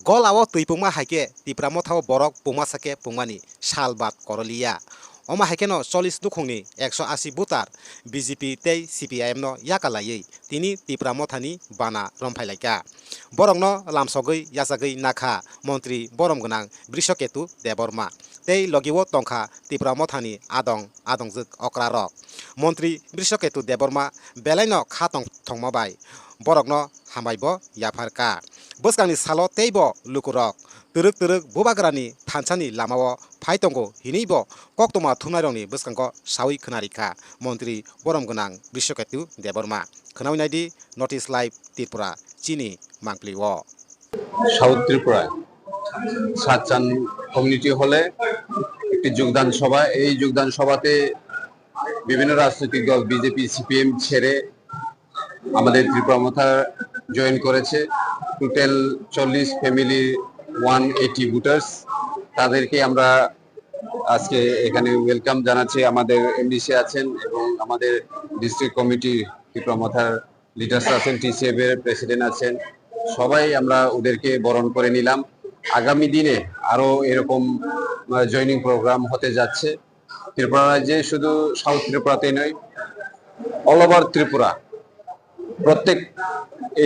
gol awo tuipungma haike tipramo thao borok pungma sake pungmani salbat korolia oma haike no 40 dukhungni 180 butar BJP tei CPIM no yakalai tini tipramo thani bana romphailaika borokno lamsogoi yasagoi nakha mantri borom gonang Brishoketu Deborma tei logiwo tongkha tipramo thani adongjuk okrarok mantri Brishoketu Deborma belaino khatong thongmabai borokno hamaibo yafarka boskangi salo teibo lukurok turuk bubagrani thanchani lamao phaitongo hinibo koktoma thumnairongni boskango sawi khonarika mantri borom gonang Brishoketu Deborma khonawinaidi notice live Tripura chini mangpliwo south ত্রিপুরায় সাতচান community হলে একটি যোগদান সভা এই যোগদান সভাতে বিভিন্ন রাজনৈতিক দল বিজেপি সিপিএম ছেড়ে আমাদের ত্রিপুরা মাথা জয়েন করেছে টোটাল 40 ফ্যামিলি 180 ভোটার্স তাদেরকে আমরা আজকে এখানে ওয়েলকাম জানাচ্ছি আমাদের এমডিসি আছেন এবং আমাদের ডিস্ট্রিক্ট কমিটি ত্রিপুরা মাথার লিডার্স আছেন টিসিএফ এর প্রেসিডেন্ট আছেন সবাই আমরা ওদেরকে বরণ করে নিলাম আগামী দিনে আরো এরকম জয়েনিং প্রোগ্রাম হতে যাচ্ছে ত্রিপুরা রাজ্যে শুধু সাউথ ত্রিপুরাতেই নয় অল ওভার ত্রিপুরা প্রত্যেক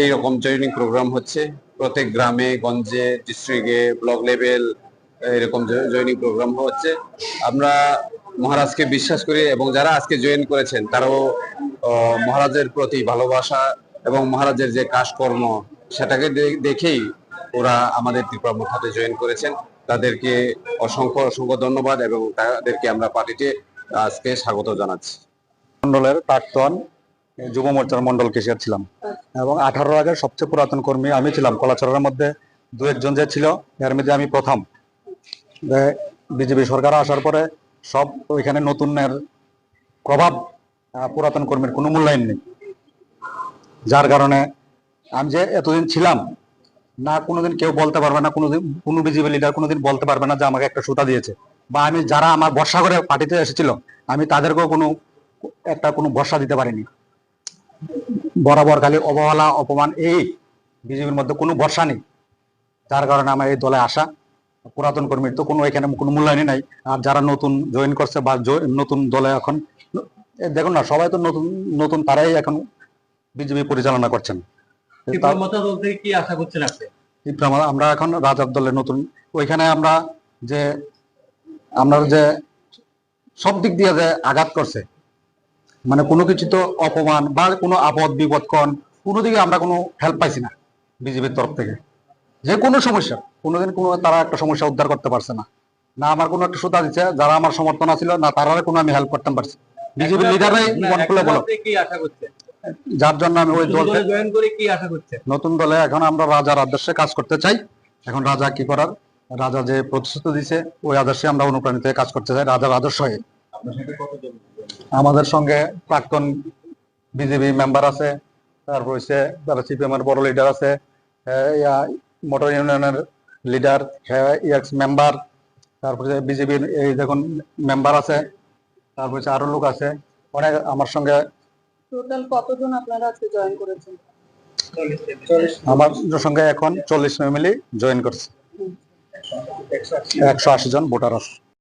এইরকম জয়েনিং প্রোগ্রাম হচ্ছে প্রত্যেক গ্রামে গঞ্জে ডিস্ট্রিক্টে ব্লক লেভেল এরকম জয়েনিং প্রোগ্রাম হচ্ছে আমরা মহারাজকে বিশ্বাস করি এবং যারা আজকে জয়েন করেছেন তারাও মহারাজের প্রতি ভালোবাসা এবং মহারাজের যে কাজকর্ম সেটাকে দেখেই ওরা আমাদের ত্রিপুরা মাথাতে জয়েন করেছেন তাদেরকে অসংখ্য ধন্যবাদ এবং তাদেরকে আমরা পার্টিতে আজকে স্বাগত জানাচ্ছি মন্ডলের প্রাক্তন যুব মোর্চার মন্ডল কেশিয়ার ছিলাম এবং 18 আগের সবচেয়ে পুরাতন কর্মী আমি ছিলাম কলাচরের মধ্যে দু একজন যে ছিল এর মধ্যে আমি প্রথম বিজেপি সরকার আসার পরে সব ওইখানে নতুনের প্রভাব পুরাতন কর্মীর কোনো মূল্যায়ন নেই যার কারণে আমি যে এতদিন ছিলাম না কোনোদিন কেউ বলতে পারবে না কোনো বিজেপি লিডার কোনোদিন বলতে পারবে না যে আমাকে একটা সুতা দিয়েছে বা আমি যারা আমার ভরসা করে পার্টিতে এসেছিল আমি তাদেরকেও কোনো ভরসা দিতে পারিনি বরাবর খালি অবহেলা অপমান এই বিজেপির মধ্যে কোনো ভরসা নেই যার কারণে আমার এই দলে আসা পুরাতন কর্মীর তো এখানে কোনো মূল্যায়নই নাই আর যারা নতুন জয়েন করছে বা নতুন দলে এখন দেখুন না সবাই তো নতুন তারাই এখন বিজেপি পরিচালনা করছেন আমরা এখন রাজার দলে নতুন ওইখানে আমরা যে সব দিক দিয়ে যে আঘাত করছে মানে কোনো কিছু তো অপমান বা কোনো আপদ বিপদ কোনো দিকে আমরা কোনো হেল্প পাইছি না বিজেপির তরফ থেকে যে কোনো সমস্যা কোনোদিন তারা একটা সমস্যা উদ্ধার করতে পারছে না না আমার কোনো একটা সুতা দিচ্ছে যারা আমার সমর্থন ছিল না তারা কোনো আমি হেল্প করতে পারছি বিজেপির লিডাররাই মন খুলে বলো যার জন্য আমি ওই দলে জয়েন করে কি আশা করছে নতুন দলে এখন আমরা রাজার আদর্শে কাজ করতে চাই এখন রাজা কি করার রাজা যে প্রতিশ্রুতি দিয়েছে ওই আদর্শে আমরা অনুপ্রাণিত হয়ে কাজ করতে চাই রাজার আদর্শ হয়ে আমাদের সঙ্গে প্রাক্তন বিজেপি মেম্বার আছে তারপর হচ্ছে যারা সিপিএম এর বড় লিডার আছে মোটর ইউনিয়নের লিডার এক্স মেম্বার তারপরে বিজেপির এই দেখুন মেম্বার আছে তারপর আরো লোক আছে অনেক আমার সঙ্গে টোটাল কতজন আপনারা আজকে জয়েন করেছেন আমার সঙ্গে এখন 40 ফ্যামিলি জয়েন করছে 180 জন ভোটার আছে